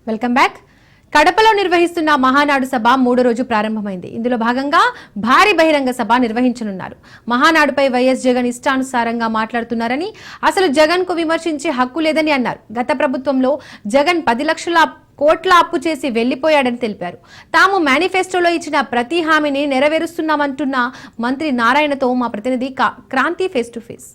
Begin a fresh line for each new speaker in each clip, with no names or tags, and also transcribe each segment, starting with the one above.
Welcome back. కడపలో నిర్వహిస్తున్న మహానాడు సభ మూడో రోజు ప్రారంభమైంది. ఇందులో భాగంగా భారీ బహిరంగ సభ నిర్వహించనున్నారు. మహానాడుపై వైఎస్ జగన్ ఇష్టానుసారంగా మాట్లాడుతున్నారని, అసలు జగన్ కు విమర్శించే హక్కు లేదని అన్నారు. గత ప్రభుత్వంలో జగన్ 10 లక్షల కోట్ల అప్పు చేసి వెళ్లిపోయాడని తెలిపారు. తాము మేనిఫెస్టోలో ఇచ్చిన ప్రతి హామీని నెరవేరుస్తున్నామంటున్న మంత్రి నారాయణతో మా ప్రతినిధి Kranti face to face.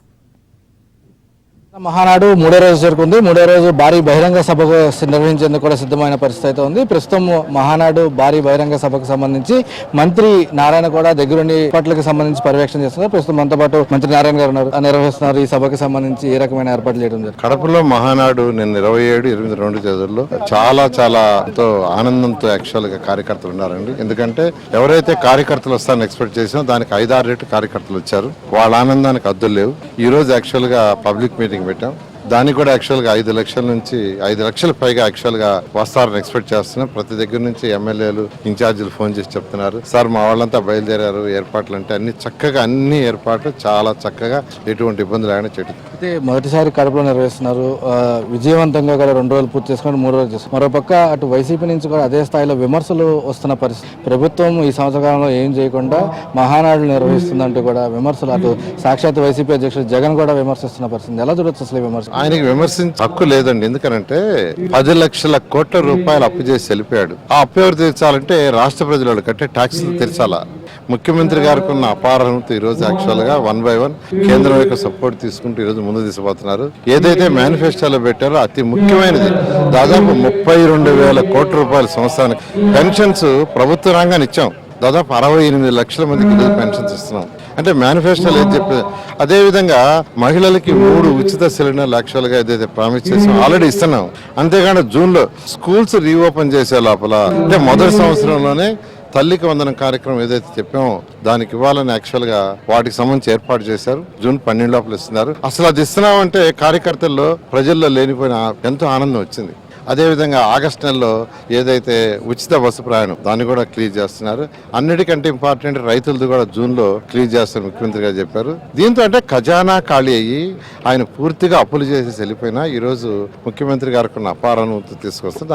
Mahanadu మూడో రోజు జరుగుతుంది. మూడో రోజు భారీ బహిరంగ సభకు నిర్వహించేందుకు కూడా సిద్ధమైన పరిస్థితి అయితే ఉంది. ప్రస్తుతం మహానాడు భారీ బహిరంగ సభకు సంబంధించి మంత్రి నారాయణ కూడా దగ్గరుండి ఏర్పాట్లకు సంబంధించి పర్యవేక్షణ చేస్తున్నారు. ప్రస్తుతం మనతో పాటు మంత్రి నారాయణ గారు నిర్వహిస్తున్నారు. ఈ సభకు సంబంధించి ఏ రకమైన ఏర్పాట్లు చేయడం జరిగింది?
కడపలో మహానాడు నేను 27-22 తేదీల్లో చాలా ఎంతో ఆనందంతో యాక్చువల్ గా కార్యకర్తలు ఉన్నారండి. ఎందుకంటే ఎవరైతే కార్యకర్తలు వస్తారని ఎక్స్పెక్ట్ చేసినా దానికి 5-6 రెట్లు కార్యకర్తలు వచ్చారు. వాళ్ళ ఆనందానికి అద్దులు లేవు. ఈ రోజు యాక్చువల్ గా పబ్లిక్ మీటింగ్ పెట్టాం. దానికి కూడా యాక్చువల్ గా 5 లక్షల నుంచి 5 లక్షల పైగా యాక్చువల్ గా వస్తారని ఎక్స్పెక్ట్ చేస్తున్నాం. ప్రతి దగ్గర నుంచి ఎమ్మెల్యేలు ఇన్ఛార్జీలు ఫోన్ చేసి చెప్తున్నారు, సార్ మా వాళ్ళంతా బయలుదేరారు, ఏర్పాట్లు అంటే అన్ని ఏర్పాట్లు చాలా చక్కగా ఎటువంటి ఇబ్బందులు లేకుండా చేయడం.
అయితే మొదటిసారి కడపలో నిర్వహిస్తున్నారు. విజయవంతంగా కూడా 2 రోజులు పూర్తి చేసుకుని 3 రోజులు చేస్తున్నారు. మరోపక్క అటు వైసీపీ నుంచి కూడా అదే స్థాయిలో విమర్శలు వస్తున్న పరిస్థితి. ప్రభుత్వం ఈ సంవత్సరంలో ఏం చేయకుండా మహానాడు నిర్వహిస్తుందంటూ కూడా విమర్శలు, అటు సాక్షాత్ వైసీపీ అధ్యక్షుడు జగన్ కూడా విమర్శిస్తున్న పరిస్థితి. ఎలా చూడొచ్చు అసలు ఈ విమర్శ?
ఆయనకి విమర్శించే హక్కు లేదండి. ఎందుకంటే 10 లక్షల కోట్ల రూపాయలు అప్పు చేసి వెళ్ళిపోయాడు. ఆ అప్పు ఎవరు తీర్చాలంటే రాష్ట్ర ప్రజలు కట్టే ట్యాక్సులు తీర్చాలా. ముఖ్యమంత్రి గారికి ఉన్న అపారంతో ఈ రోజు యాక్చువల్ గా 1 by 1 కేంద్రం యొక్క సపోర్ట్ తీసుకుంటూ ఈ రోజు ముందు తీసుకుపోతున్నారు. ఏదైతే మేనిఫెస్టోలో పెట్టారో అతి ముఖ్యమైనది దాదాపు 32,000 కోట్ల రూపాయల సంవత్సరానికి పెన్షన్స్ ప్రభుత్వ రంగాన్ని ఇచ్చాం. దాదాపు 68 లక్షల మందికి ఈరోజు పెన్షన్స్ ఇస్తున్నాం. అంటే మేనిఫెస్టోలో ఏది చెప్పేది. అదేవిధంగా మహిళలకి 3 ఉచిత సిలిండర్లు యాక్చువల్ గా ఏదైతే ప్రామిస్ చేసాం ఆల్రెడీ ఇస్తున్నాం. అంతేకాని జూన్ లో స్కూల్స్ రీఓపెన్ చేసే లోపల అంటే మొదటి సంవత్సరంలోనే తల్లికి వందనం కార్యక్రమం ఏదైతే చెప్పామో దానికి ఇవ్వాలని యాక్చువల్ గా వాటికి సంబంధించి ఏర్పాటు చేశారు. జూన్ 12 లోపల ఇస్తున్నారు. అసలు అది ఇస్తున్నామంటే కార్యకర్తల్లో ప్రజల్లో లేనిపోయిన ఎంతో ఆనందం వచ్చింది. అదేవిధంగా ఆగస్టు నెలలో ఏదైతే ఉచిత బస్సు ప్రయాణం దాన్ని కూడా క్లియర్ చేస్తున్నారు. అన్నిటికంటే ఇంపార్టెంట్ రైతులది కూడా జూన్ లో క్లియర్ చేస్తారు ముఖ్యమంత్రి గారు చెప్పారు. దీంతో అంటే ఖజానా ఖాళీ అయ్యి ఆయన పూర్తిగా అప్పులు చేసి వెళ్ళిపోయినా ఈ రోజు ముఖ్యమంత్రి గారికి ఉన్న అపారానుభూతి తీసుకొస్తే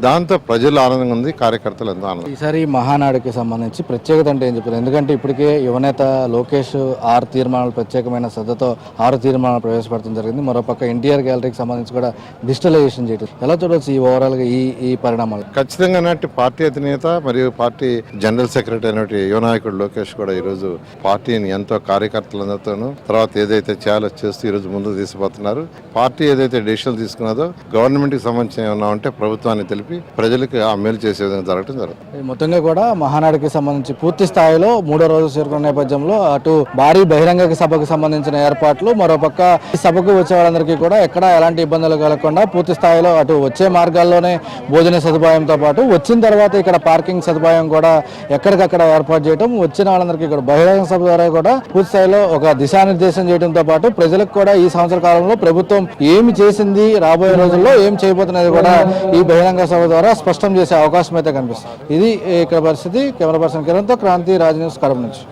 దాంతో ప్రజలు ఆనందంగా ఉంది, కార్యకర్తలు ఎంతో ఆనందం.
ఈసారి మహానాడుకి సంబంధించి ప్రత్యేకత అంటే ఏం చెప్పారు? ఎందుకంటే ఇప్పటికే యువనేత లోకేష్ 6 తీర్మానాలు ప్రత్యేకమైన శ్రద్ధతో 6 తీర్మానాలు ప్రవేశపెట్టడం జరిగింది. మరోపక్క ఎన్టీఆర్ గ్యాలరీకి సంబంధించి కూడా డిజిటలైజేషన్ చేయడం. ఎలా చూడవచ్చు ఈ ఓవరాల్ గా ఈ పరిణామాలు?
ఖచ్చితంగా నాటి పార్టీ అధినేత మరియు పార్టీ జనరల్ సెక్రటరీ అయినటువంటి యువ నాయకుడు లోకేష్ కూడా ఈ రోజు పార్టీని ఎంతో కార్యకర్తలందరితోనూ తర్వాత ఏదైతే చేయాలో చేస్తూ ఈ రోజు ముందుకు తీసుకుపోతున్నారు. పార్టీ ఏదైతే డెసిషన్ తీసుకున్నదో గవర్నమెంట్ కి సంబంధించిన ఏమన్నా ఉంటే ప్రభుత్వాన్ని తెలిపి ప్రజలకు ఆ మేలు చేసే విధంగా జరగడం జరుగుతుంది.
మొత్తంగా కూడా మహానాడుకి సంబంధించి పూర్తి స్థాయిలో 3వ రోజు చేరుకున్న నేపథ్యంలో అటు భారీ బహిరంగ సభకు సంబంధించిన ఏర్పాట్లు, మరోపక్క ఈ సభకు వచ్చే వాళ్ళందరికీ కూడా ఎక్కడ ఎలాంటి ఇబ్బందులు కలగకుండా పూర్తి స్థాయిలో అటు వచ్చే మార్గాల్లోనే భోజన సదుపాయంతో పాటు వచ్చిన తర్వాత ఇక్కడ పార్కింగ్ సదుపాయం కూడా ఎక్కడికక్కడ ఏర్పాటు చేయడం, వచ్చిన వాళ్ళందరికీ కూడా బహిరంగ సభ ద్వారా కూడా పూర్తి స్థాయిలో ఒక దిశానిర్దేశం చేయడంతో పాటు ప్రజలకు కూడా ఈ సంవత్సర కాలంలో ప్రభుత్వం ఏమి చేసింది, రాబోయే రోజుల్లో ఏం చేయబోతున్నది కూడా ఈ బహిరంగ సభ ద్వారా స్పష్టం చేసే అవకాశం అయితే కనిపిస్తుంది. ఇది ఇక్కడ పరిస్థితి. కెమెరా పర్సన్ కిరణ్తో క్రాంతి, రాజ్ న్యూస్, కడప నుంచి.